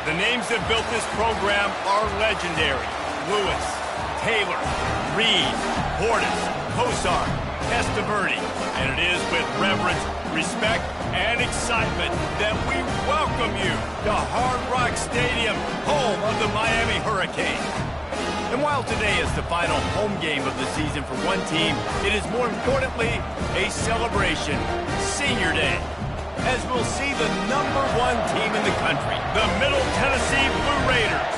The names that built this program are legendary. Lewis, Taylor, Reed, Portis, Kosar, Testaverde. And it is with reverence, respect, and excitement that we welcome you to Hard Rock Stadium, home of the Miami Hurricanes. And while today is the final home game of the season for one team, it is more importantly a celebration, Senior Day, as we'll see the #1 team in the country, the Middle Tennessee Blue Raiders,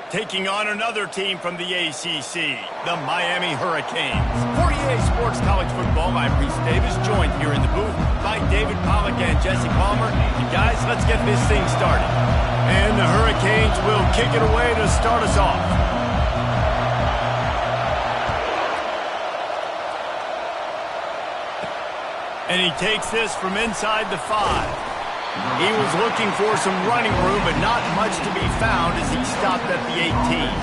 taking on another team from the ACC, the Miami Hurricanes. For EA Sports College Football, I'm Reese Davis, joined here in the booth by David Pollack and Jesse Palmer. And guys, let's get this thing started. And the Hurricanes will kick it away to start us off. And he takes this from inside the 5. He was looking for some running room, but not much to be found as he stopped at the 18.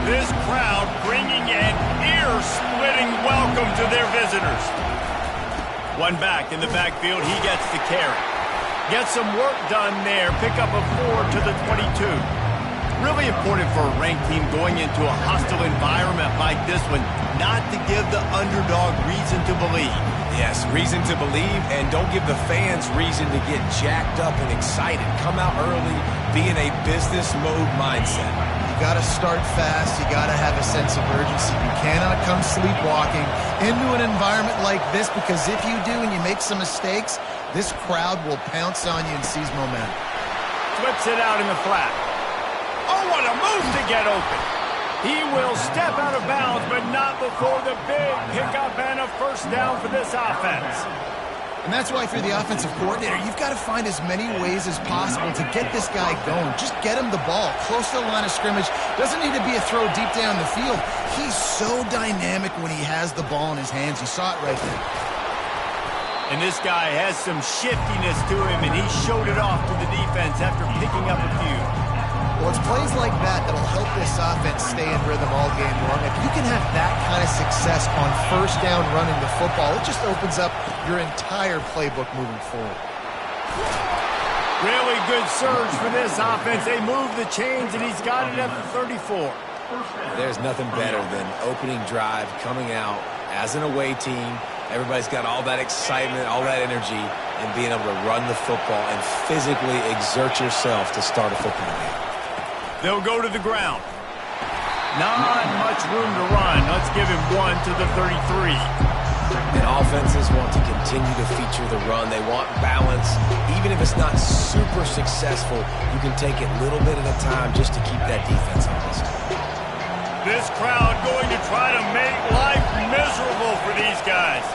This crowd bringing an ear-splitting welcome to their visitors. One back in the backfield, he gets the carry. Gets some work done there, pick up a 4 to the 22. Really important for a ranked team going into a hostile environment like this one, not to give the underdog reason to believe. Yes, reason to believe, and don't give the fans reason to get jacked up and excited. Come out early, be in a business mode mindset. You got to start fast. You got to have a sense of urgency. You cannot come sleepwalking into an environment like this, because if you do and you make some mistakes, this crowd will pounce on you and seize momentum. Flips it out in the flat. Oh, what a move to get open. He will step out of bounds, but not before the big pickup and a first down for this offense. And that's why, if you're the offensive coordinator, you've got to find as many ways as possible to get this guy going. Just get him the ball close to the line of scrimmage. Doesn't need to be a throw deep down the field. He's so dynamic when he has the ball in his hands. You saw it right there. And this guy has some shiftiness to him, and he showed it off to the defense after picking up a few. Well, it's plays like that that'll help this offense stay in rhythm all game long. If you can have that kind of success on first down running the football, it just opens up your entire playbook moving forward. Really good surge for this offense. They move the chains, and he's got it at the 34. There's nothing better than opening drive, coming out as an away team. Everybody's got all that excitement, all that energy, and being able to run the football and physically exert yourself to start a football game. They'll go to the ground. Not much room to run. Let's give him 1 to the 33. And offenses want to continue to feature the run. They want balance. Even if it's not super successful, you can take it a little bit at a time just to keep that defense honest. This crowd going to try to make life miserable for these guys.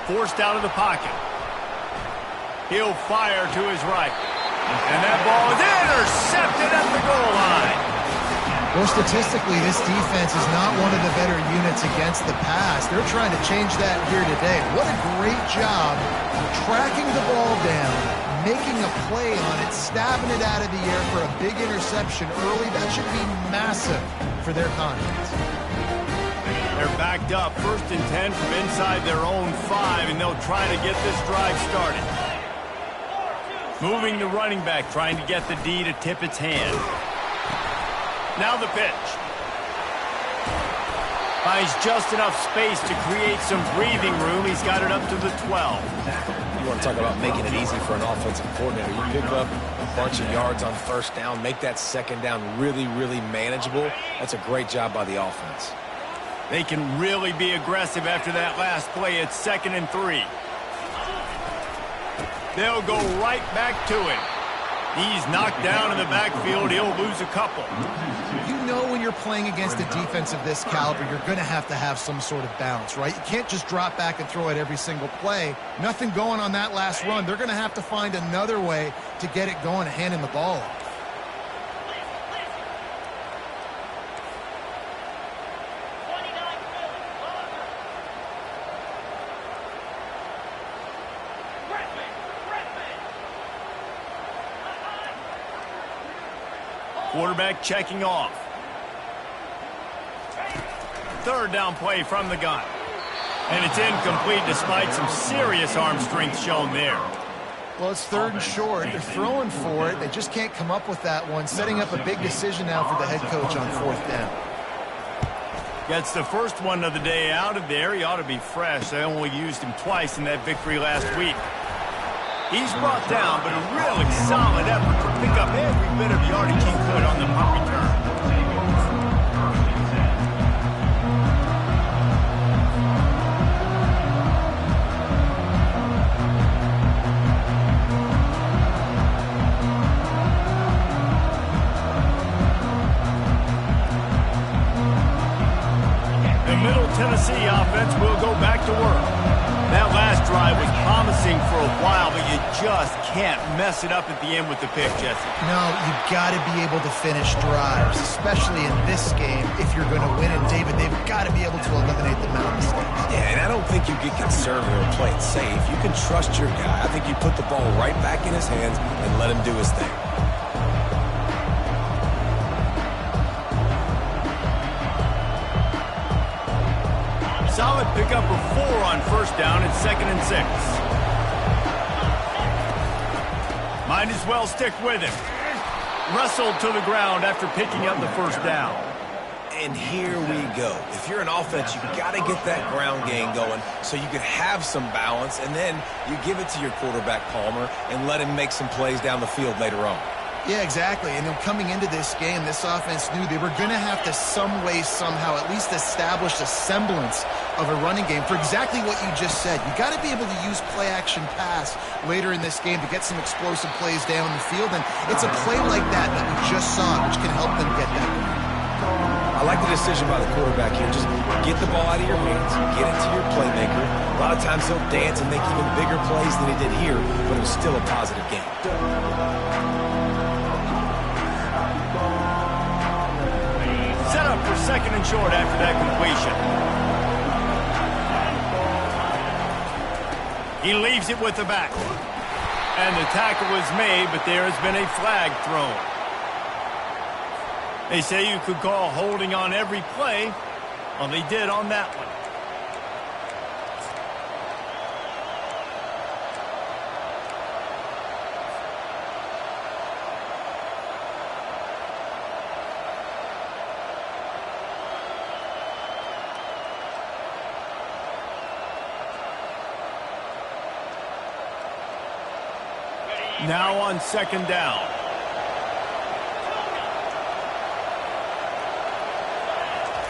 Forced out of the pocket. He'll fire to his right. And that ball is intercepted at the goal line. Well, statistically, this defense is not one of the better units against the pass. They're trying to change that here today. What a great job tracking the ball down, making a play on it, stabbing it out of the air for a big interception early. That should be massive for their confidence. They're backed up, 1st and 10 from inside their own 5, and they'll try to get this drive started. Moving the running back, trying to get the D to tip its hand. Now the pitch. Finds just enough space to create some breathing room. He's got it up to the 12. You want to talk about making it easy for an offensive coordinator. You pick up a bunch of yards on first down, make that second down really, really manageable. That's a great job by the offense. They can really be aggressive after that last play. It's 2nd and 3. They'll go right back to him. He's knocked down in the backfield. He'll lose a couple. You know when you're playing against a defense of this caliber, you're going to have some sort of balance, right? You can't just drop back and throw it every single play. Nothing going on that last run. They're going to have to find another way to get it going and handing the ball off. Quarterback checking off. third down play from the gun. And it's incomplete despite some serious arm strength shown there. Well, it's third and short. They're throwing for it. They just can't come up with that one, setting up a big decision now for the head coach on fourth down. Gets the first one of the day out of there. He ought to be fresh. They only used him twice in that victory last week. He's brought down, but a really solid effort to pick up every bit of yardage he could on the punt return. The Middle Tennessee offense will go back to work. That last drive was promising for a while, but you just can't mess it up at the end with the pick, Jesse. No, you've got to be able to finish drives, especially in this game if you're going to win. And, David, they've got to be able to eliminate the amount of mistakes. Yeah, and I don't think you get conservative or play it safe. You can trust your guy. I think you put the ball right back in his hands and let him do his thing. Solid pickup of 4 on first down and 2nd and 6. Might as well stick with him. Wrestled to the ground after picking up the first down. And here we go. If you're an offense, you've got to get that ground game going so you can have some balance, and then you give it to your quarterback, Palmer, and let him make some plays down the field later on. Yeah, exactly. And then coming into this game, this offense knew they were going to have to some way, somehow, at least establish a semblance of a running game for exactly what you just said. You got to be able to use play-action pass later in this game to get some explosive plays down the field. And it's a play like that we just saw, which can help them get that going. I like the decision by the quarterback here. Just get the ball out of your hands, get it to your playmaker. A lot of times he'll dance and make even bigger plays than he did here, but it was still a positive game. Set up for 2nd and short after that completion. He leaves it with the back. And the tackle is made, but there has been a flag thrown. They say you could call holding on every play. Well, they did on that one. Now on 2nd down.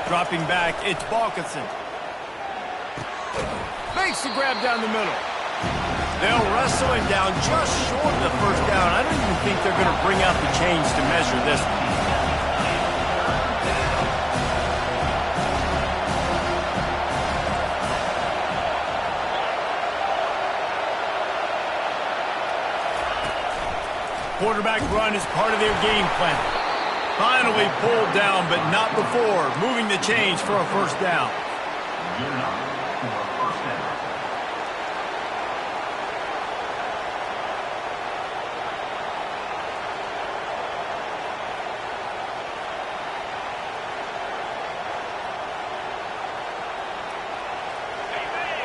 Dropping back, it's Balkinson. Makes the grab down the middle. They'll wrestle him down just short of the first down. I don't even think they're going to bring out the chains to measure this one. Quarterback run is part of their game plan. Finally pulled down, but not before moving the chains for a first down.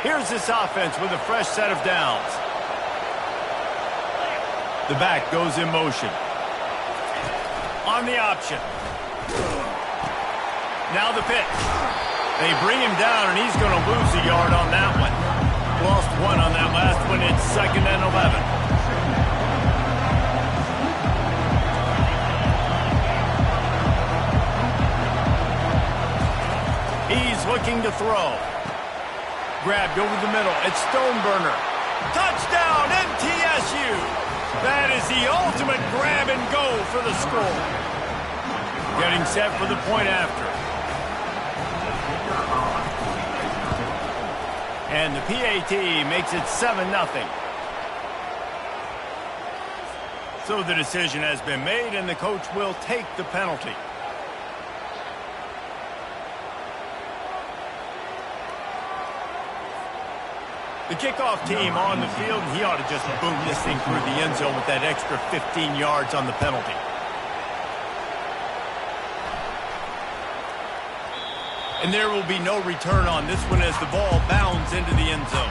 Here's this offense with a fresh set of downs. The back goes in motion. On the option. Now the pitch. They bring him down, and he's going to lose a yard on that one. Lost 1 on that last one. It's 2nd and 11. He's looking to throw. Grabbed over the middle. It's Stoneburner. Touchdown, MTSU! That is the ultimate grab and go for the score. Getting set for the point after. And the PAT makes it 7-0. So the decision has been made, and the coach will take the penalty. The kickoff team on the field, and he ought to just boom this thing through the end zone with that extra 15 yards on the penalty. And there will be no return on this one as the ball bounds into the end zone.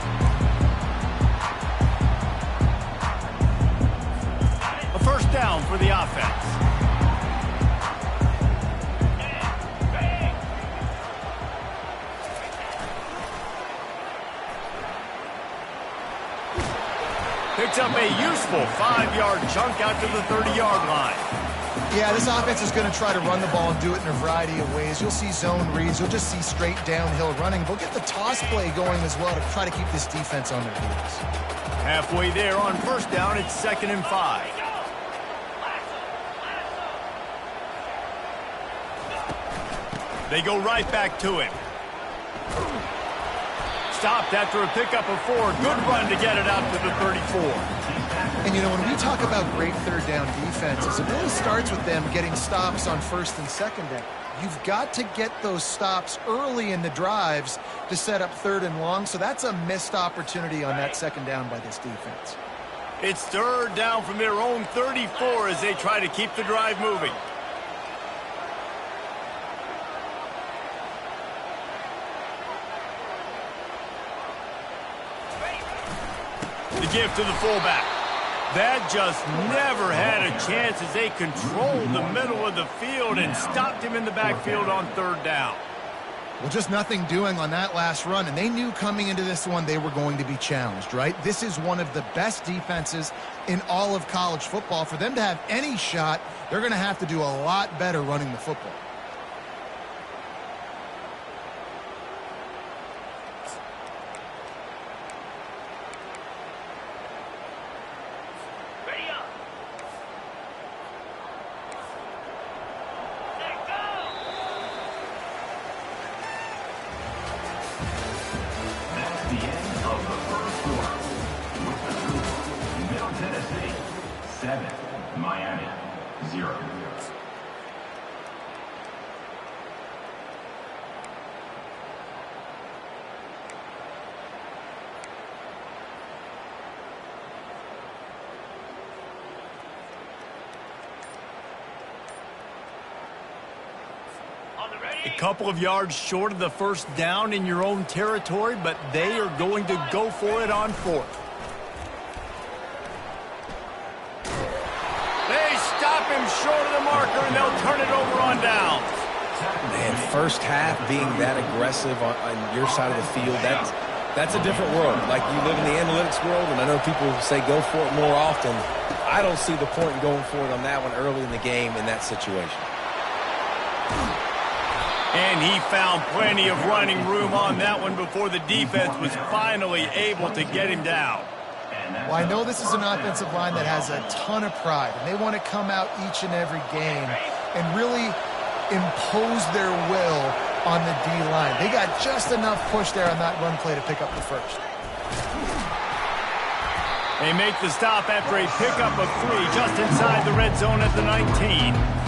A first down for the offense. Picks up a useful 5-yard chunk out to the 30-yard line. Yeah, this offense is going to try to run the ball and do it in a variety of ways. You'll see zone reads. You'll just see straight downhill running. They'll get the toss play going as well to try to keep this defense on their heels. Halfway there on first down, it's 2nd and 5. They go right back to him. Stopped after a pickup of 4. Good run to get it out to the 34. And, you know, when we talk about great third down defenses, it really starts with them getting stops on first and second down. You've got to get those stops early in the drives to set up third and long, so that's a missed opportunity on that second down by this defense. It's third down from their own 34 as they try to keep the drive moving. The give to the fullback. That just never had a chance as they controlled the middle of the field and stopped him in the backfield on third down. Well, just nothing doing on that last run, and they knew coming into this one they were going to be challenged, right? This is one of the best defenses in all of college football. For them to have any shot, they're going to have to do a lot better running the football. A couple of yards short of the first down in your own territory, but they are going to go for it on 4th. They stop him short of the marker, and they'll turn it over on downs. Man, first half being that aggressive on your side of the field, that's a different world. Like, you live in the analytics world, and I know people say go for it more often. I don't see the point in going for it on that one early in the game in that situation. And he found plenty of running room on that one before the defense was finally able to get him down. Well, I know this is an offensive line that has a ton of pride, and they want to come out each and every game and really impose their will on the D-line. They got just enough push there on that run play to pick up the first. They make the stop after a pickup of 3 just inside the red zone at the 19.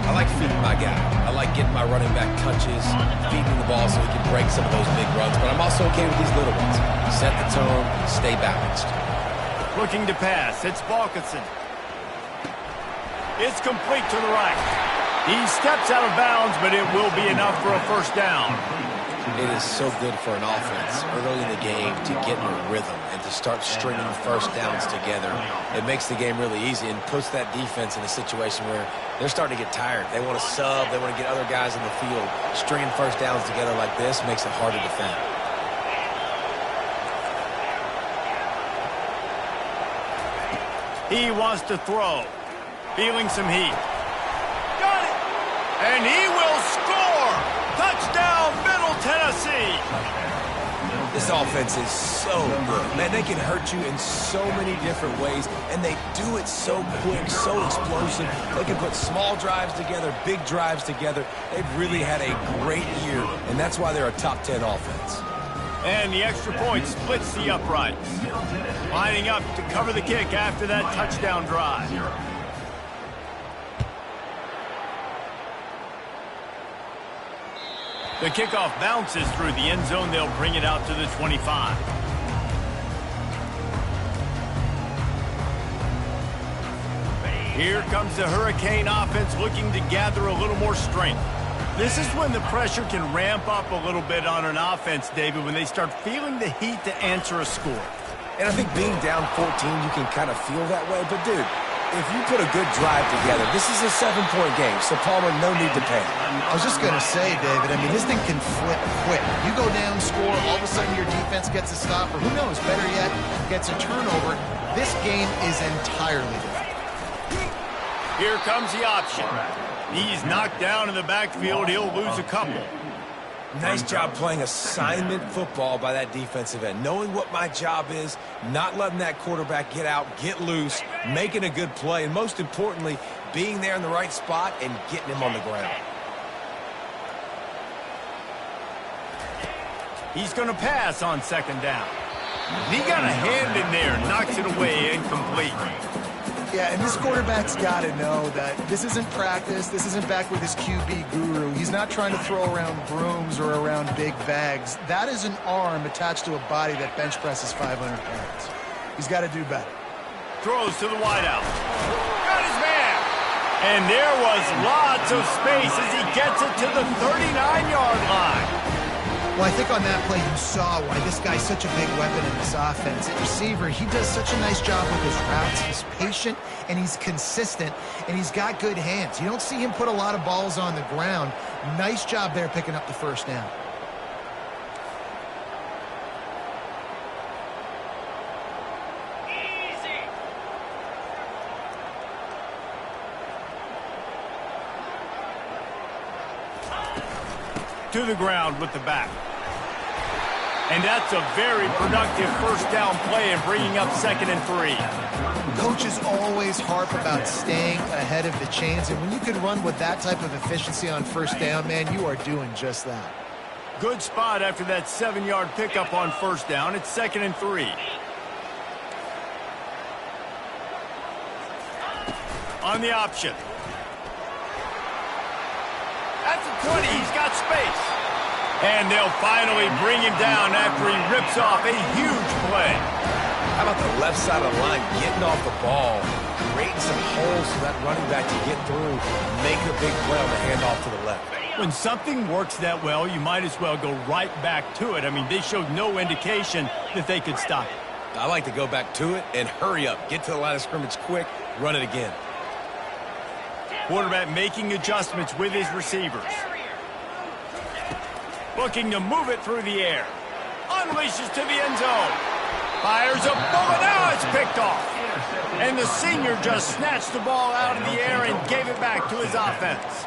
I like feeding my guy. I like getting my running back touches, feeding the ball so he can break some of those big runs. But I'm also okay with these little ones. Set the tone, stay balanced. Looking to pass. It's Balkinson. It's complete to the right. He steps out of bounds, but it will be enough for a first down. It is so good for an offense early in the game to get in a rhythm and to start stringing first downs together. It makes the game really easy and puts that defense in a situation where they're starting to get tired. They want to sub. They want to get other guys in the field. Stringing first downs together like this makes it hard to defend. He wants to throw. Feeling some heat. Got it! And he will score! Touchdown, Middle Tennessee! This offense is so good. Man, they can hurt you in so many different ways, and they do it so quick, so explosive. They can put small drives together, big drives together. They've really had a great year, and that's why they're a top 10 offense. And the extra point splits the uprights. Lining up to cover the kick after that touchdown drive. The kickoff bounces through the end zone. They'll bring it out to the 25. Here comes the Hurricane offense looking to gather a little more strength. This is when the pressure can ramp up a little bit on an offense, David, when they start feeling the heat to answer a score. And I think being down 14, you can kind of feel that way. But, dude, if you put a good drive together, this is a 7-point game, so Palmer, no need to panic. I was just going to say, David, I mean, this thing can flip quick. You go down, score, all of a sudden your defense gets a stop, or who knows, better yet, gets a turnover. This game is entirely different. Here comes the option. He's knocked down in the backfield. He'll lose a couple. Nice job playing assignment football by that defensive end. Knowing what my job is, not letting that quarterback get out, get loose, making a good play, and most importantly, being there in the right spot and getting him on the ground. He's going to pass on second down. He got a hand in there, knocks it away, incomplete. Yeah, and this quarterback's got to know that this isn't practice. This isn't back with his QB guru. He's not trying to throw around brooms or around big bags. That is an arm attached to a body that bench presses 500 pounds. He's got to do better. Throws to the wideout. Got his man. And there was lots of space as he gets it to the 39-yard line. Well, I think on that play you saw why this guy's such a big weapon in this offense. At receiver, he does such a nice job with his routes. He's patient, and he's consistent, and he's got good hands. You don't see him put a lot of balls on the ground. Nice job there picking up the first down. To the ground with the back. And that's a very productive first down play and bringing up 2nd and 3. Coaches always harp about staying ahead of the chains, and when you can run with that type of efficiency on first down, man, you are doing just that. Good spot after that 7-yard pickup on first down. It's 2nd and 3. On the option. At the 20, he's got space. And they'll finally bring him down after he rips off a huge play. How about the left side of the line getting off the ball, creating some holes for that running back to get through, making a big play on the handoff to the left. When something works that well, you might as well go right back to it. I mean, they showed no indication that they could stop it. I like to go back to it and hurry up, get to the line of scrimmage quick, run it again. Quarterback making adjustments with his receivers. Looking to move it through the air. Unleashes to the end zone. Fires a bullet. Now it's picked off. And the senior just snatched the ball out of the air and gave it back to his offense.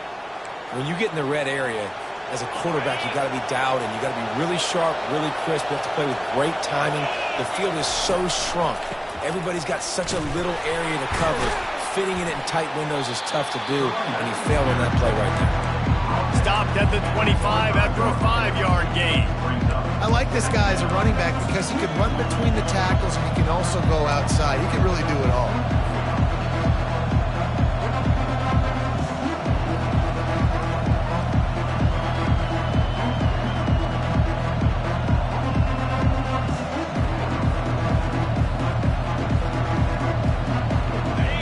When you get in the red area, as a quarterback, you got to be dialed in. You got to be really sharp, really crisp. You have to play with great timing. The field is so shrunk. Everybody's got such a little area to cover. Fitting it in tight windows is tough to do, and he failed on that play right there. Stopped at the 25 after a 5-yard gain. I like this guy as a running back because he can run between the tackles and he can also go outside. He can really do it all.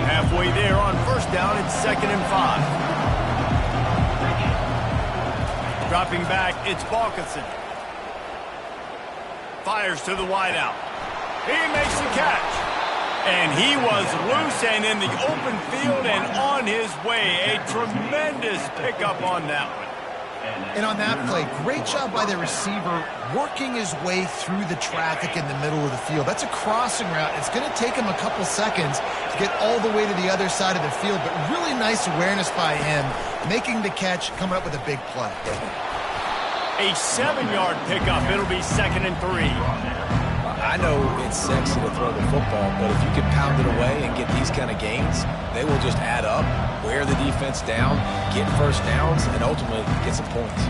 Halfway there on first down, it's 2nd and 5. Dropping back, it's Balkinson. Fires to the wideout. He makes the catch. And he was loose and in the open field and on his way. A tremendous pickup on that one. And on that play, great job by the receiver working his way through the traffic in the middle of the field. That's a crossing route. It's going to take him a couple seconds to get all the way to the other side of the field, but really nice awareness by him, making the catch, coming up with a big play. A 7-yard pickup. It'll be 2nd and 3. I know it's sexy to throw the football, but if you can pound it away and get these kind of gains, they will just add up, wear the defense down, get first downs, and ultimately get some points.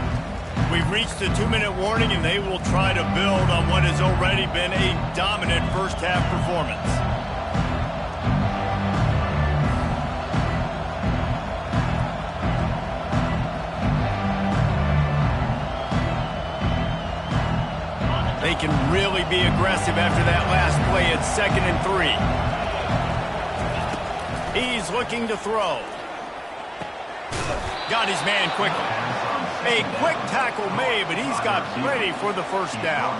We've reached the 2-minute warning, and they will try to build on what has already been a dominant first-half performance. They can really be aggressive after that last play. It's 2nd and 3. He's looking to throw. Got his man quickly. A quick tackle made, but he's got plenty for the first down.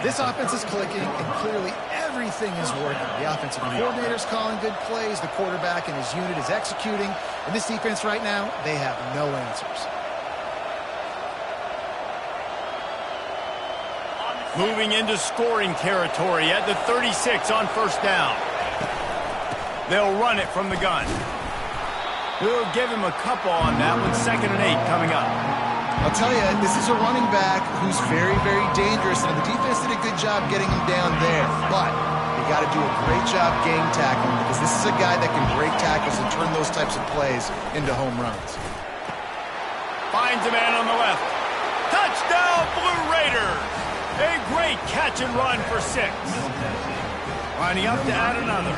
This offense is clicking, and clearly everything is working. The offensive coordinator's calling good plays. The quarterback and his unit is executing. And this defense right now, they have no answers. Moving into scoring territory at the 36 on first down. They'll run it from the gun. We'll give him a couple on that one. 2nd and 8 coming up. I'll tell you, this is a running back who's very, very dangerous, and the defense did a good job getting him down there. But you got to do a great job game tackling, because this is a guy that can break tackles and turn those types of plays into home runs. Finds a man on the left. Touchdown, Blue Raiders! A great catch and run for 6. Lining up to add another.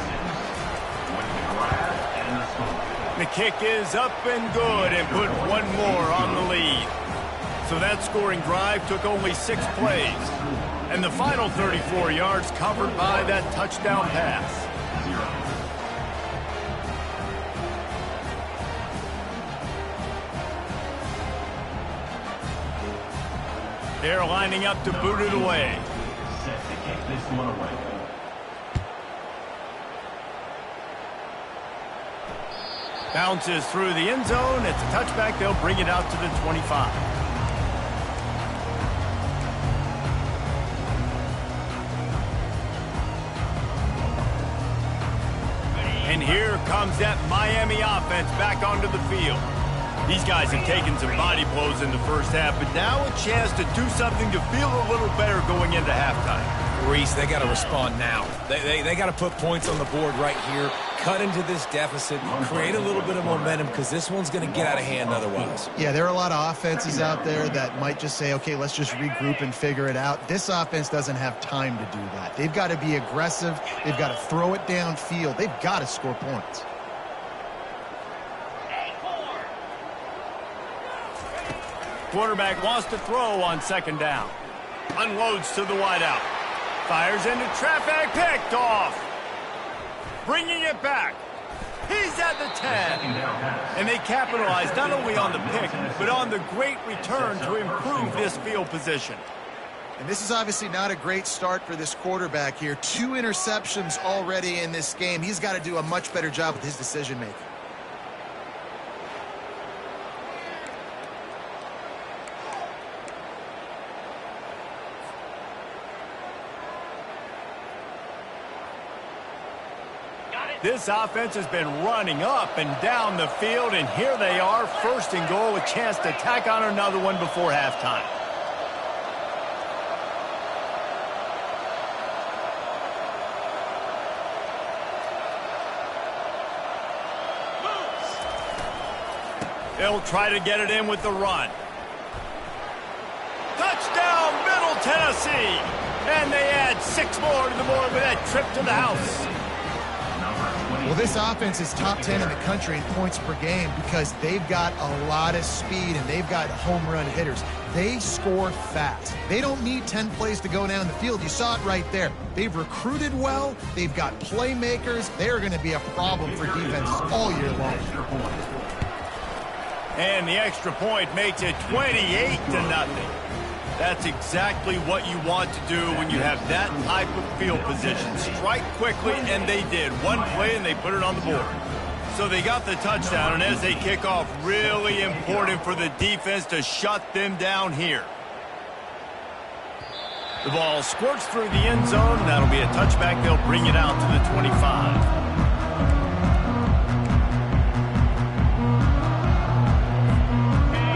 The kick is up and good and put one more on the lead. So that scoring drive took only 6 plays. And the final 34 yards covered by that touchdown pass. They're lining up to boot it away. Set to kick this one away. Bounces through the end zone. It's a touchback. They'll bring it out to the 25. And here comes that Miami offense back onto the field. These guys have taken some body blows in the first half, but now a chance to do something to feel a little better going into halftime. Reese, they got to respond now. They got to put points on the board right here, cut into this deficit, create a little bit of momentum, because this one's going to get out of hand otherwise. Yeah, there are a lot of offenses out there that might just say, okay, let's just regroup and figure it out. This offense doesn't have time to do that. They've got to be aggressive. They've got to throw it downfield. They've got to score points. Quarterback wants to throw on 2nd down. Unloads to the wideout. Fires into traffic, picked off. Bringing it back. He's at the 10. And they capitalize not only on the pick, but on the great return to improve this field position. And this is obviously not a great start for this quarterback here. 2 interceptions already in this game. He's got to do a much better job with his decision-making. This offense has been running up and down the field, and here they are, 1st and goal, a chance to tack on another one before halftime. They'll try to get it in with the run. Touchdown, Middle Tennessee! And they add 6 more to the board with that trip to the house. Well, this offense is top 10 in the country in points per game because they've got a lot of speed and they've got home run hitters. They score fast. They don't need 10 plays to go down the field. You saw it right there. They've recruited well. They've got playmakers. They're going to be a problem for defenses all year long. And the extra point makes it 28-0. That's exactly what you want to do when you have that type of field position. Strike quickly, and they did. One play, and they put it on the board. So they got the touchdown, and as they kick off, really important for the defense to shut them down here. The ball squirts through the end zone. That'll be a touchback. They'll bring it out to the 25.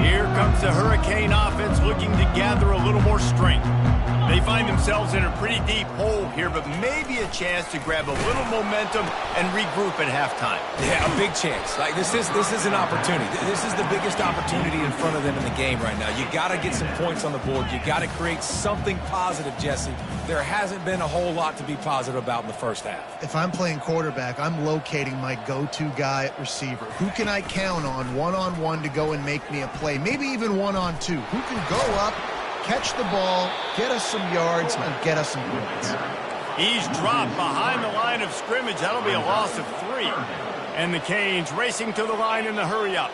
Here comes the Hurricane offense looking to gather a little more strength. They find themselves in a pretty deep hole here, but maybe a chance to grab a little momentum and regroup at halftime. Yeah, a big chance. Like this is an opportunity. This is the biggest opportunity in front of them in the game right now. You got to get some points on the board. You got to create something positive, Jesse. There hasn't been a whole lot to be positive about in the first half. If I'm playing quarterback, I'm locating my go-to guy at receiver. Who can I count on one-on-one to go and make me a play? Maybe even one-on-two. Who can go up, catch the ball, get us some yards, and get us some points. He's dropped behind the line of scrimmage. That'll be a loss of 3. And the Canes racing to the line in the hurry-up.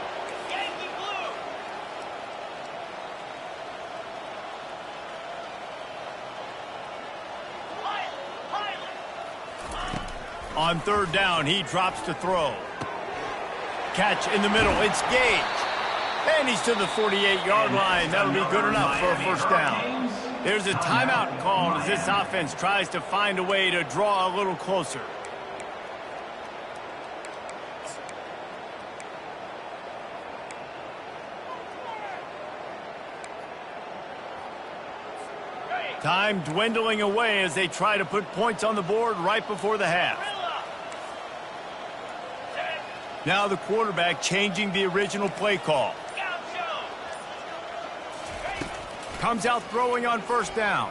On third down, he drops to throw. Catch in the middle. It's Gage. And he's to the 48-yard line. That'll be good enough for a first down. There's a timeout called as this offense tries to find a way to draw a little closer. Time dwindling away as they try to put points on the board right before the half. Now the quarterback changing the original play call. Comes out throwing on first down.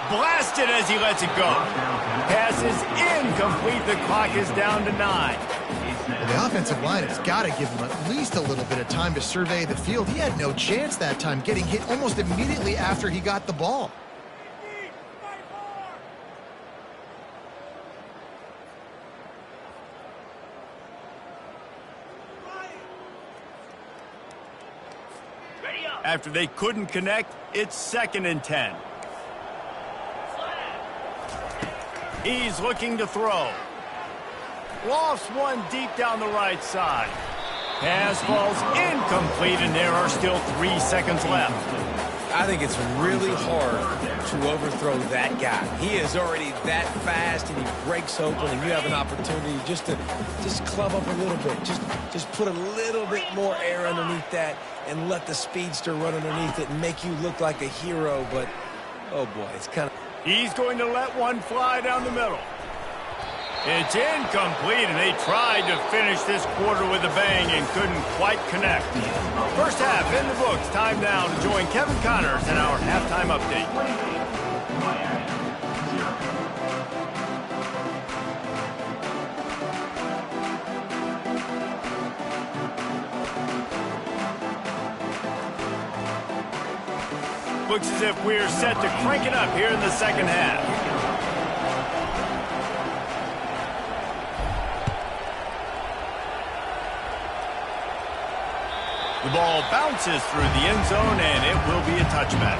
Blasted as he lets it go. Pass is incomplete. The clock is down to 9. The offensive line has got to give him at least a little bit of time to survey the field. He had no chance that time, getting hit almost immediately after he got the ball. After they couldn't connect, it's 2nd and 10. He's looking to throw. Lofts one deep down the right side. Pass falls incomplete, and there are still 3 seconds left. I think it's really hard to overthrow that guy. He is already that fast, and he breaks open, and you have an opportunity just to club up a little bit. Just put a little bit more air underneath that and let the speedster run underneath it and make you look like a hero. But, oh, boy, it's kind of... He's going to let one fly down the middle. It's incomplete, and they tried to finish this quarter with a bang and couldn't quite connect. First half in the books. Time now to join Kevin Connors in our halftime update. Looks as if we're set to crank it up here in the second half. The ball bounces through the end zone, and it will be a touchback.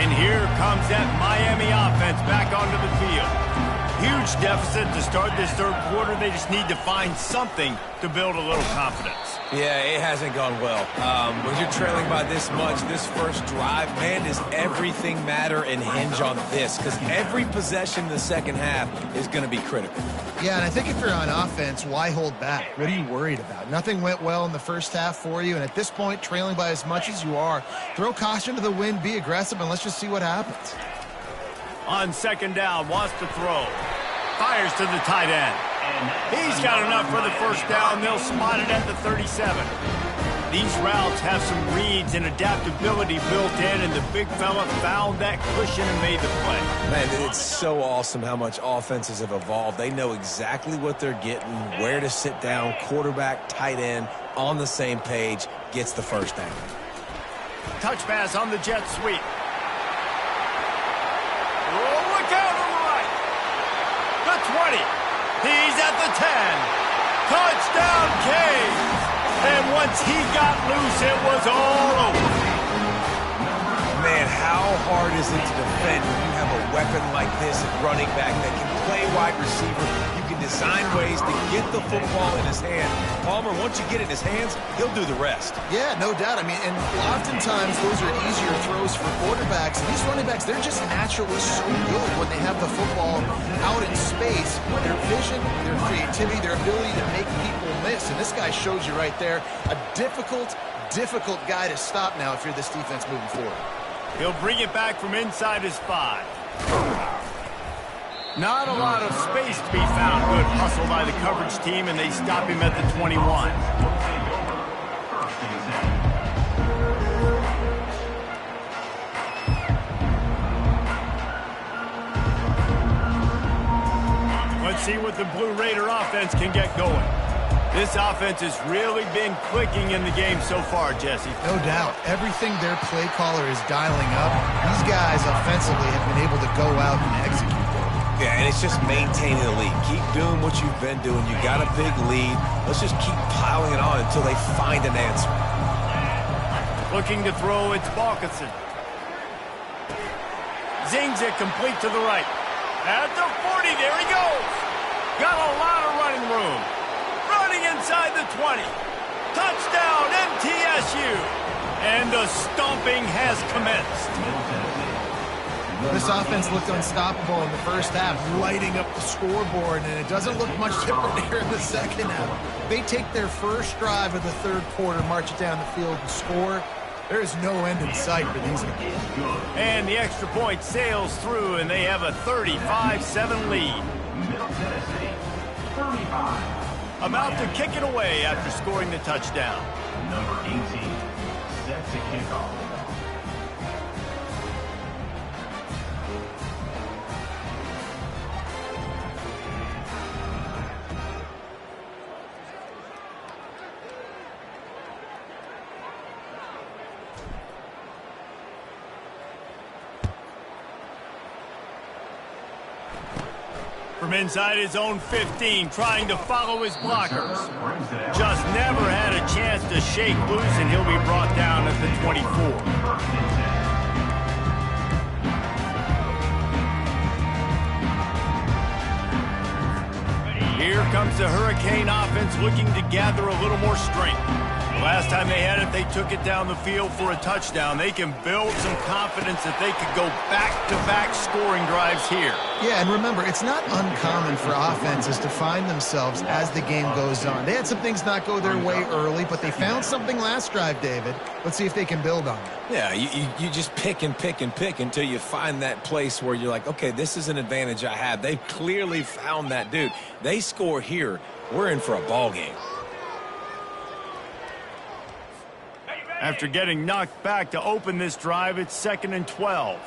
And here comes that Miami offense back onto the field. Huge deficit to start this third quarter. They just need to find something to build a little confidence. Yeah, it hasn't gone well. When you're trailing by this much, this first drive, man, does everything matter and hinge on this? Because every possession in the second half is going to be critical. Yeah, and I think if you're on offense, why hold back? What are you worried about? Nothing went well in the first half for you, and at this point, trailing by as much as you are, throw caution to the wind, be aggressive, and let's just see what happens. On second down, wants to throw. Fires to the tight end. He's got enough for the first down. They'll spot it at the 37. These routes have some reads and adaptability built in, and the big fella found that cushion and made the play. Man, it's so awesome how much offenses have evolved. They know exactly what they're getting, where to sit down, quarterback, tight end, on the same page, gets the first down. Touch pass on the jet sweep. Oh, look out on the right. The 20. He's at the 10. Touchdown, Canes. And once he got loose, it was all over. Man, how hard is it to defend when you have a weapon like this at running back that can play wide receiver? You can design ways to get the football in his hand. Palmer, once you get it in his hands, he'll do the rest. Yeah, no doubt. I mean, and oftentimes those are easier throws for quarterbacks. And these running backs, they're just naturally so good when they have the football out in space. Their vision, their creativity, their ability to make people miss. And this guy shows you right there a difficult guy to stop now if you're this defense moving forward. He'll bring it back from inside his 5. Not a lot of space to be found. Good hustle by the coverage team, and they stop him at the 21. Let's see what the Blue Raider offense can get going. This offense has really been clicking in the game so far, Jesse. No doubt. Everything their play caller is dialing up, these guys offensively have been able to go out and execute. Yeah, and it's just maintaining the lead. Keep doing what you've been doing. You got a big lead. Let's just keep piling it on until they find an answer. Looking to throw, it's Balkinson. Zings it complete to the right. At the 40, there he goes. Got a lot of running room. Running inside the 20. Touchdown, MTSU. And the stomping has commenced. This offense looked unstoppable in the first half, lighting up the scoreboard, and it doesn't look much different here in the second half. They take their first drive of the third quarter, march it down the field, and score. There is no end in sight for these guys. And the extra point sails through, and they have a 35-7 lead. About to kick it away after scoring the touchdown. Number 18, set to kick off. From inside his own 15, trying to follow his blockers. Just never had a chance to shake loose, and he'll be brought down at the 24. Here comes the Hurricane offense looking to gather a little more strength. Last time they had it, they took it down the field for a touchdown. They can build some confidence that they could go back-to-back scoring drives here. Yeah, and remember, it's not uncommon for offenses to find themselves as the game goes on. They had some things not go their way early, but they found something last drive, David. Let's see if they can build on it. Yeah, you just pick and pick and pick until you find that place where you're like, okay, this is an advantage I have. They've clearly found that, dude. They score here, we're in for a ball game. After getting knocked back to open this drive, it's 2nd and 12.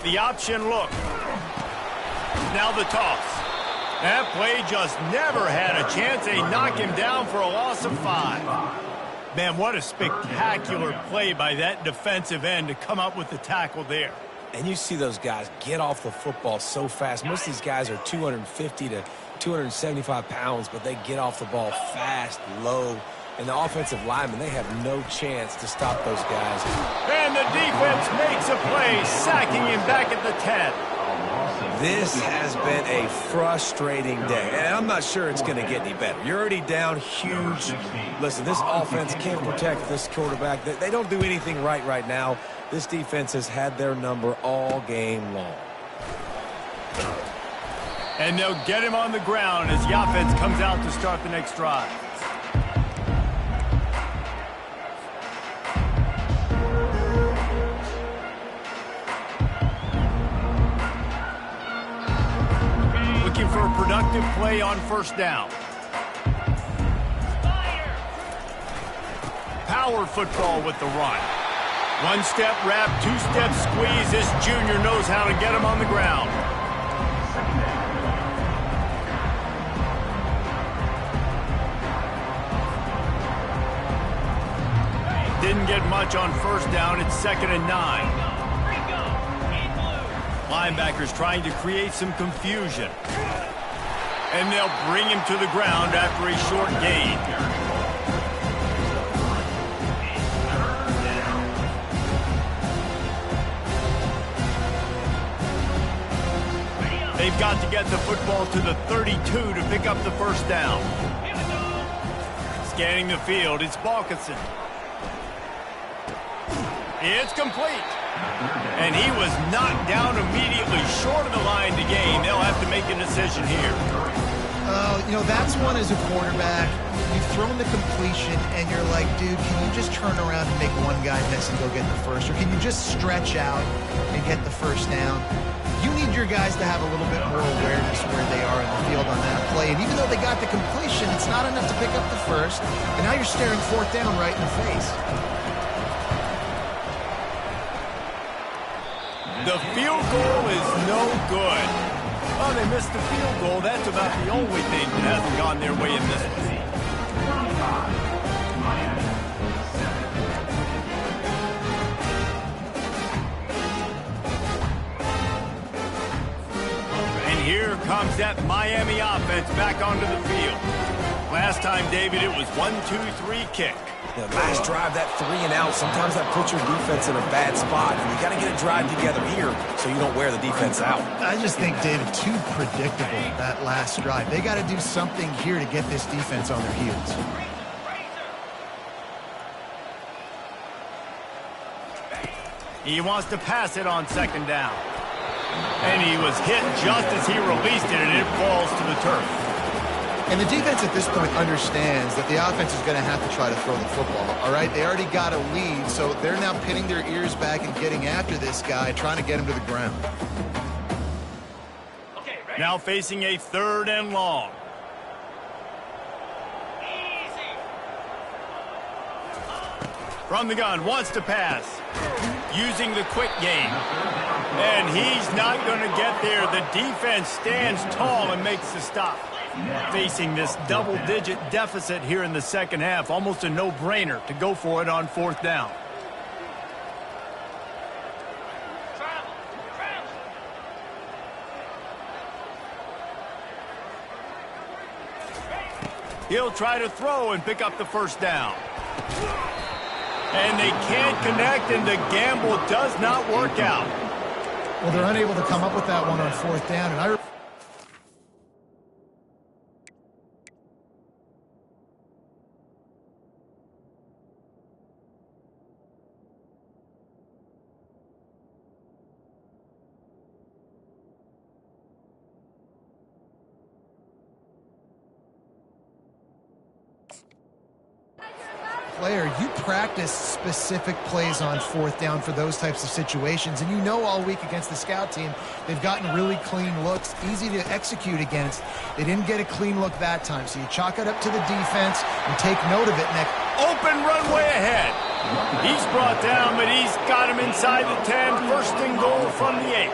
The option look. Now the toss. That play just never had a chance. They knock him down for a loss of 5. Man, what a spectacular play by that defensive end to come up with the tackle there. And you see those guys get off the football so fast. Most of these guys are 250 to 275 pounds, but they get off the ball fast, low. And the offensive linemen, they have no chance to stop those guys. And the defense makes a play, sacking him back at the 10. This has been a frustrating day, and I'm not sure it's going to get any better. You're already down huge. Listen, this offense can't protect this quarterback. They don't do anything right now. This defense has had their number all game long. And they'll get him on the ground as the offense comes out to start the next drive. Looking for a productive play on first down. Power football with the run. One-step wrap, two-step squeeze. This junior knows how to get him on the ground. Didn't get much on first down. It's 2nd and 9. Linebackers trying to create some confusion. And they'll bring him to the ground after a short gain. They've got to get the football to the 32 to pick up the first down. Scanning the field, it's Balkinson. It's complete. And he was knocked down immediately short of the line to gain. They'll have to make a decision here. You know, that's one as a quarterback. You've thrown the completion, and you're like, dude, can you just turn around and make one guy miss and go get the first? Or can you just stretch out and get the first down? You need your guys to have a little bit more awareness where they are in the field on that play. And even though they got the completion, it's not enough to pick up the first. And now you're staring 4th down right in the face. The field goal is no good. Oh, they missed the field goal. That's about the only thing that hasn't gone their way in this one. And here comes that Miami offense back onto the field. Last time, David, it was 1-2-3 kick. The last drive, that 3 and out, sometimes that puts your defense in a bad spot. And you got to get a drive together here so you don't wear the defense out. I just think, David, too predictable, that last drive. They got to do something here to get this defense on their heels. He wants to pass it on second down. And he was hit just as he released it, and it falls to the turf. And the defense at this point understands that the offense is going to have to try to throw the football, all right? They already got a lead, so they're now pinning their ears back and getting after this guy, trying to get him to the ground. Now facing a 3rd and long. From the gun, wants to pass. Using the quick game. And he's not going to get there. The defense stands tall and makes the stop. Facing this double-digit deficit here in the second half, almost a no-brainer to go for it on 4th down. He'll try to throw and pick up the 1st down. And they can't connect, and the gamble does not work out. Well, they're unable to come up with that one on 4th down, and player, you practice specific plays on 4th down for those types of situations, and you know all week against the scout team they've gotten really clean looks, easy to execute against. They didn't get a clean look that time, so you chalk it up to the defense and take note of it. Next, open runway ahead. He's brought down, but he's got him inside the 10. 1st and goal from the 8.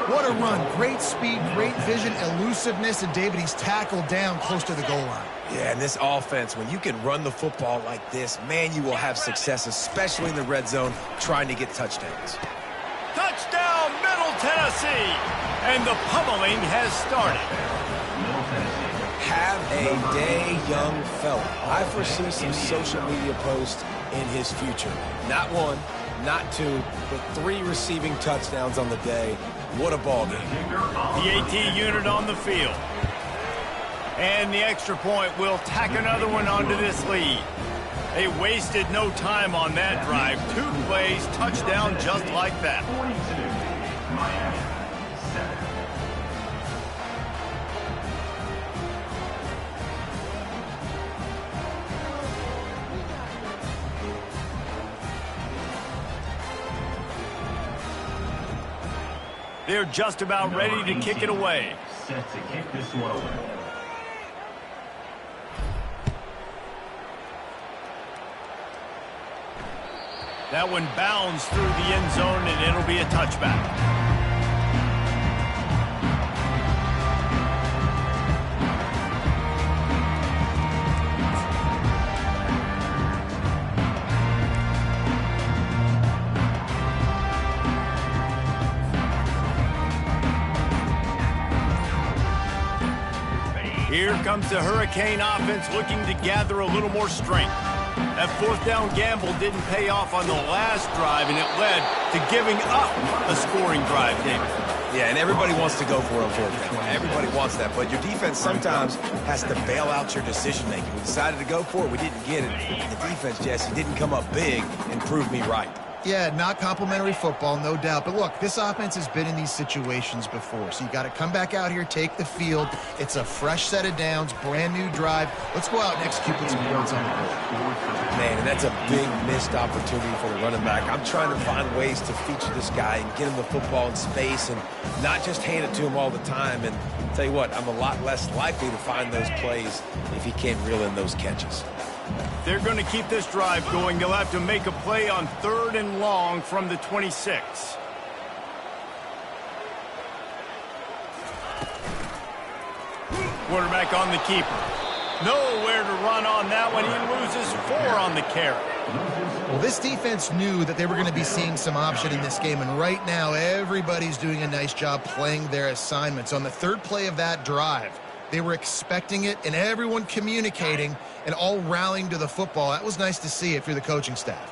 What a run. Great speed, great vision, elusiveness, and David, he's tackled down close to the goal line. Yeah, and this offense, when you can run the football like this, man, you will have success, especially in the red zone, trying to get touchdowns. Touchdown, Middle Tennessee! And the pummeling has started. Have a day, young fella. I foresee some social media posts in his future. Not 1, not 2, but 3 receiving touchdowns on the day. What a ball game. The AT unit on the field. And the extra point will tack another one onto this lead. They wasted no time on that drive. 2 plays, touchdown just like that. 42, Miami, 7. They're just about ready to kick it away. Set to kick this one away. That one bounds through the end zone, and it'll be a touchback. Here comes the Hurricane offense looking to gather a little more strength. That 4th down gamble didn't pay off on the last drive, and it led to giving up a scoring drive, David. Yeah, and everybody wants to go for it on 4th down. Everybody wants that, but your defense sometimes has to bail out your decision-making. We decided to go for it. We didn't get it. The defense, Jesse, didn't come up big and prove me right. Yeah, not complimentary football, no doubt. But look, this offense has been in these situations before. So you got to come back out here, take the field. It's a fresh set of downs, brand new drive. Let's go out and execute with some points on the board. Man, and that's a big missed opportunity for the running back. I'm trying to find ways to feature this guy and get him the football in space and not just hand it to him all the time. And tell you what, I'm a lot less likely to find those plays if he can't reel in those catches. They're going to keep this drive going. They'll have to make a play on 3rd and long from the 26. Quarterback on the keeper. Nowhere to run on that one. He loses 4 on the carry. Well, this defense knew that they were going to be seeing some option in this game, and right now everybody's doing a nice job playing their assignments. On the 3rd play of that drive, They were expecting it, and everyone communicating and all rallying to the football. That was nice to see if you're the coaching staff.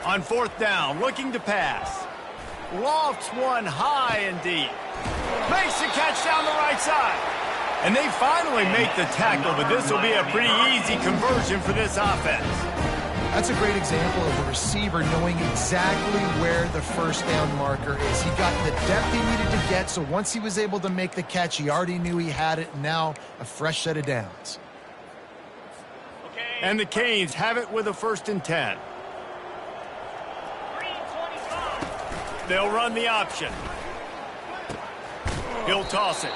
On 4th down, looking to pass. Lofts one high and deep. Makes the catch down the right side. And they finally make the tackle, but this will be a pretty easy conversion for this offense. That's a great example of a receiver knowing exactly where the first down marker is. He got the depth he needed to get, so once he was able to make the catch, he already knew he had it. Now a fresh set of downs. And the Canes have it with a 1st and 10. They'll run the option. He'll toss it.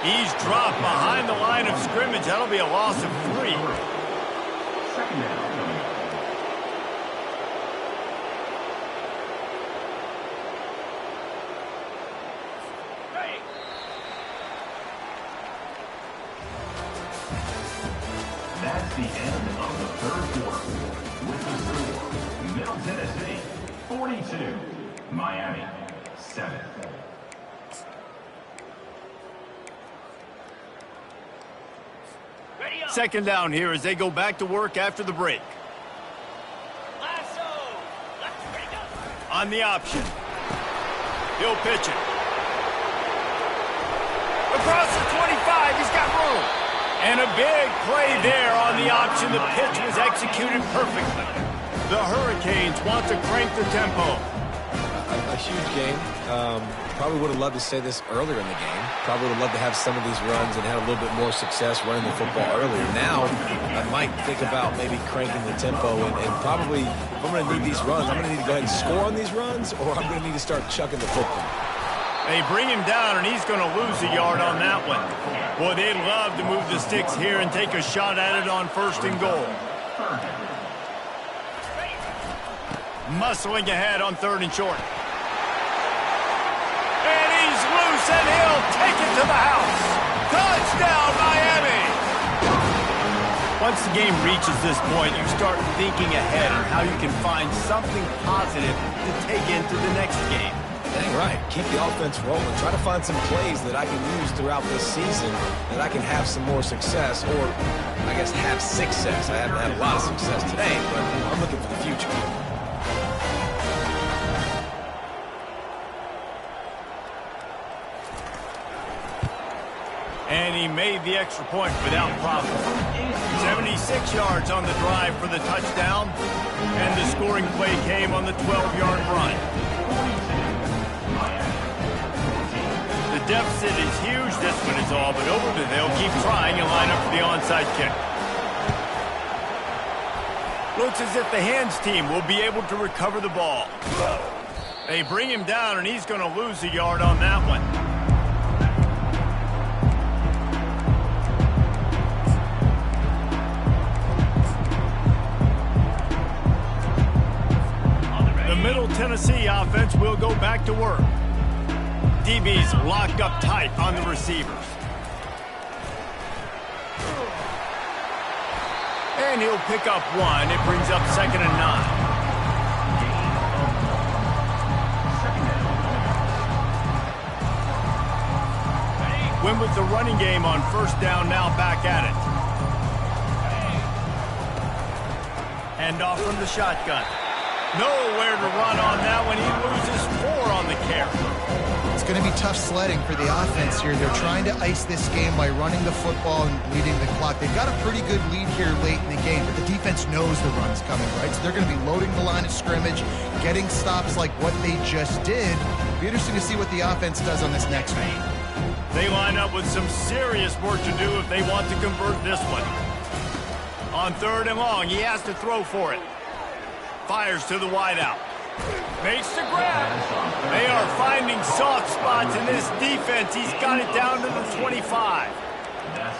He's dropped behind the line of scrimmage. That'll be a loss of 3. 2nd down. That's the end of the 3rd quarter. With the score, Middle Tennessee 42, Miami 7. 2nd down here as they go back to work after the break. On the option. He'll pitch it. Across the 25, he's got room. And a big play there on the option. The pitch was executed perfectly. The Hurricanes want to crank the tempo. A huge game. Probably would have loved to say this earlier in the game. Probably would have loved to have some of these runs and had a little bit more success running the football earlier. Now, I might think about maybe cranking the tempo and probably, if I'm going to need these runs, I'm going to need to go ahead and score on these runs, or I'm going to need to start chucking the football. They bring him down, and he's going to lose a yard on that one. Boy, they'd love to move the sticks here and take a shot at it on 1st and goal. Muscling ahead on 3rd and short. And he's loose, and he'll take it to the house. Touchdown, Miami! Once the game reaches this point, you start thinking ahead on how you can find something positive to take into the next game. Dang right. Keep the offense rolling. Try to find some plays that I can use throughout this season that I can have some more success, or I guess have success. I haven't had a lot of success today, but I'm looking for the future. And he made the extra point without problem. 76 yards on the drive for the touchdown. And the scoring play came on the 12-yard run. The deficit is huge. This one is all but over, but they'll keep trying and line up for the onside kick. Looks as if the hands team will be able to recover the ball. They bring him down, and he's going to lose a yard on that one. Middle Tennessee offense will go back to work. DB's locked up tight on the receivers. And he'll pick up one. It brings up 2nd and 9. Win with the running game on 1st down, now back at it. Hand off from the shotgun. Nowhere to run on that one. He loses 4 on the carry. It's going to be tough sledding for the offense here. They're trying to ice this game by running the football and leading the clock. They've got a pretty good lead here late in the game, but the defense knows the run's coming, right? So they're going to be loading the line of scrimmage, getting stops like what they just did. It'll be interesting to see what the offense does on this next one. They line up with some serious work to do if they want to convert this one. On 3rd and long, he has to throw for it. Fires to the wideout. Makes the grab. They are finding soft spots in this defense. He's got it down to the 25.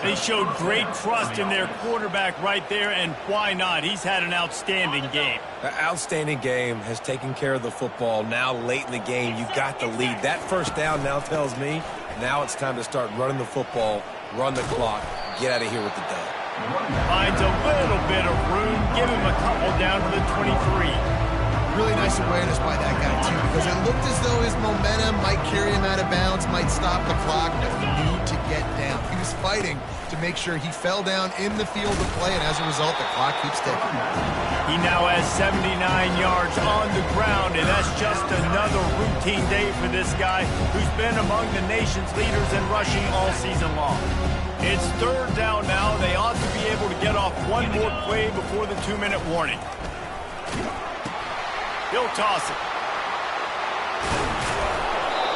They showed great trust in their quarterback right there, and why not? He's had an outstanding game. An outstanding game, has taken care of the football. Now late in the game, you got the lead. That first down now tells me now it's time to start running the football, run the clock, get out of here with the dub. Finds a little bit of room, give him a couple down to the 23. Really nice awareness by that guy, too, because it looked as though his momentum might carry him out of bounds, might stop the clock, but he knew to get down. He was fighting to make sure he fell down in the field of play, and as a result, the clock keeps ticking. He now has 79 yards on the ground, and that's just another routine day for this guy who's been among the nation's leaders in rushing all season long. It's third down now. They ought to be able to get off one more play before the 2-minute warning. He'll toss it.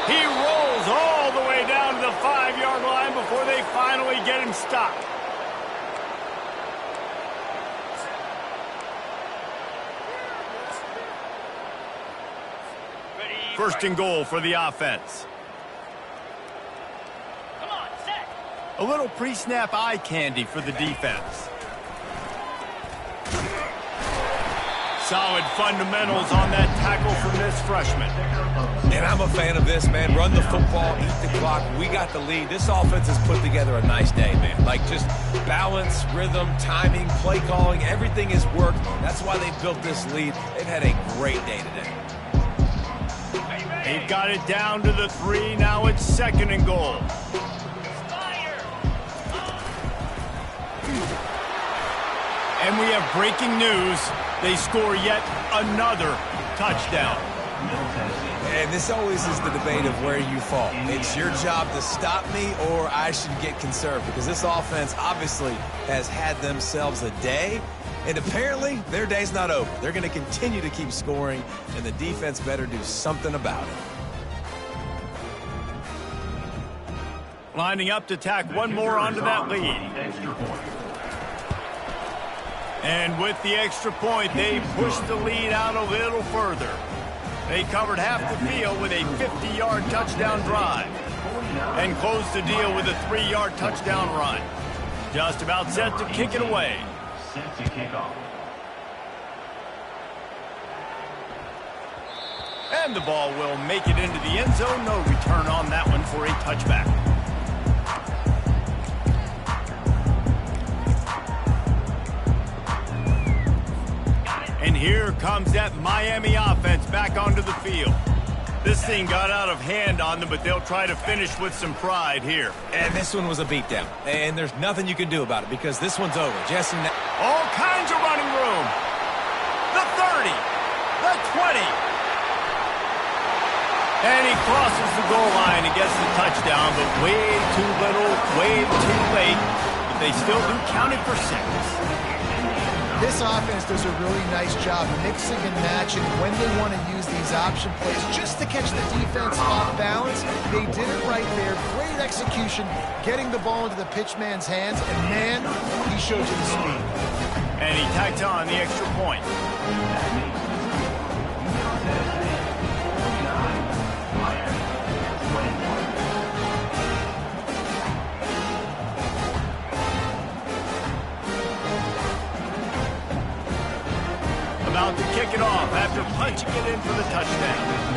He rolls all the way down to the 5-yard line before they finally get him stopped. First and goal for the offense. Come on, set. A little pre-snap eye candy for the defense. Solid fundamentals on that tackle from this freshman. And I'm a fan of this, man. Run the football, eat the clock. We got the lead. This offense has put together a nice day, man. Like just balance, rhythm, timing, play calling, everything has worked. That's why they built this lead. They've had a great day today. They've got it down to the 3. Now it's second and goal. And we have breaking news. They score yet another touchdown. And this always is the debate of where you fall. It's your job to stop me or I should get conserved, because this offense obviously has had themselves a day, and apparently their day's not over. They're going to continue to keep scoring, and the defense better do something about it. Lining up to tack one more onto that lead. And with the extra point, they pushed the lead out a little further. They covered half the field with a 50-yard touchdown drive and closed the deal with a 3-yard touchdown run. Just about set to kick it away. Set to kick off. And the ball will make it into the end zone. No return on that one for a touchback. And here comes that Miami offense back onto the field. This thing got out of hand on them, but they'll try to finish with some pride here. And this one was a beatdown, and there's nothing you can do about it because this one's over. Jesse, all kinds of running room. The 30, the 20. And he crosses the goal line and gets the touchdown, but way too little, way too late. But they still do count it for 6. This offense does a really nice job mixing and matching when they want to use these option plays just to catch the defense off balance. They did it right there. Great execution, getting the ball into the pitchman's hands, and man, he showed you the speed. And he tacked on the extra point. About to kick it off after punching it in for the touchdown.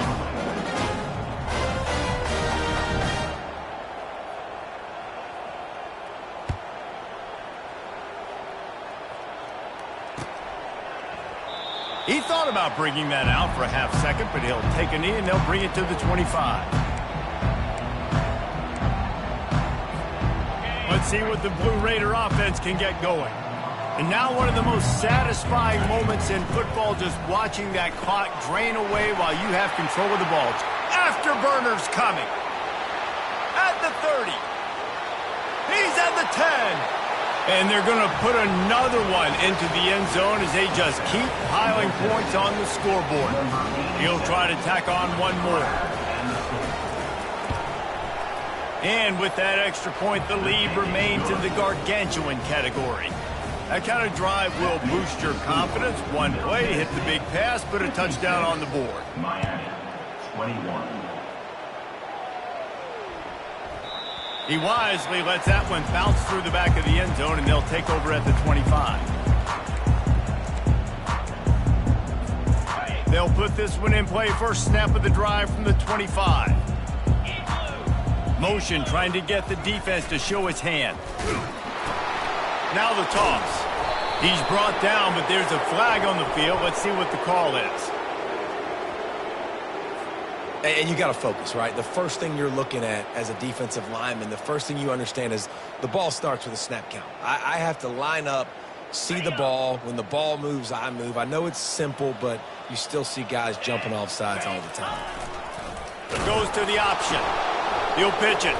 He thought about bringing that out for a half second, but he'll take a knee and they'll bring it to the 25. Let's see what the Blue Raider offense can get going. And now one of the most satisfying moments in football, just watching that clock drain away while you have control of the ball. Afterburners coming. At the 30. He's at the 10. And they're going to put another one into the end zone as they just keep piling points on the scoreboard. He'll try to tack on one more. And with that extra point, the lead remains in the gargantuan category. That kind of drive will boost your confidence. One play, hit the big pass, but a touchdown on the board. Miami, 21. He wisely lets that one bounce through the back of the end zone, and they'll take over at the 25. They'll put this one in play first snap of the drive from the 25. Motion trying to get the defense to show its hand. Now the toss. He's brought down, but there's a flag on the field. Let's see what the call is. And you got to focus, right? The first thing you're looking at as a defensive lineman, the first thing you understand is the ball starts with a snap count. I have to line up, see the ball. When the ball moves, I move. I know it's simple, but you still see guys jumping off sides all the time. Goes to the option. He'll pitch it.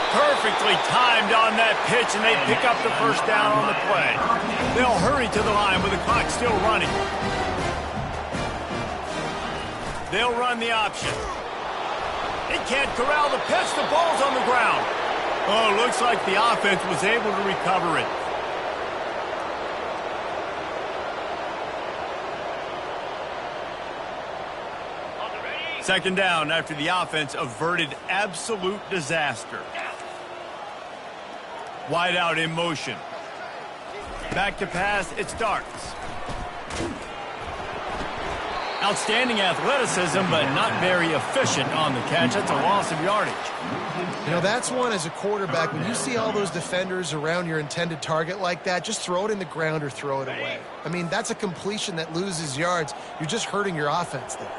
Perfectly timed on that pitch, and they pick up the first down on the play. They'll hurry to the line with the clock still running. They'll run the option. They can't corral the pitch. The ball's on the ground. Oh, looks like the offense was able to recover it. Second down after the offense averted absolute disaster. Wide out in motion. Back to pass, it starts. Outstanding athleticism, but not very efficient on the catch. That's a loss of yardage. You know, that's one as a quarterback. When you see all those defenders around your intended target like that, just throw it in the ground or throw it away. I mean, that's a completion that loses yards. You're just hurting your offense there.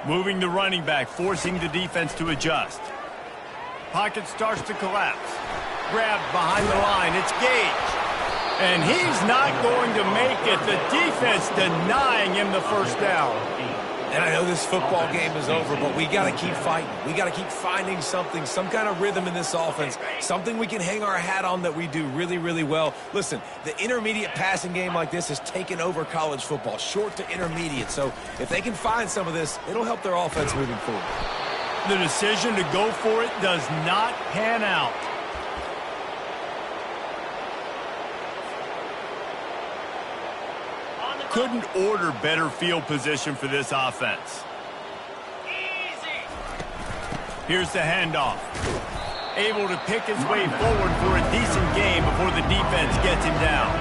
Moving the running back, forcing the defense to adjust. Pocket starts to collapse. Grabbed behind the line. It's Gage. And he's not going to make it. The defense denying him the first down. And I know this football game is over, but we got to keep fighting. We got to keep finding something, some kind of rhythm in this offense, something we can hang our hat on that we do really, really well. Listen, the intermediate passing game like this has taken over college football, short to intermediate. So if they can find some of this, it'll help their offense moving forward. The decision to go for it does not pan out. Couldn't order better field position for this offense. Easy. Here's the handoff. Able to pick his way forward for a decent game before the defense gets him down.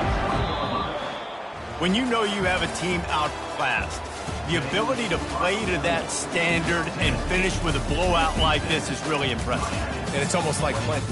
When you know you have a team outclassed, the ability to play to that standard and finish with a blowout like this is really impressive. And it's almost like plenty.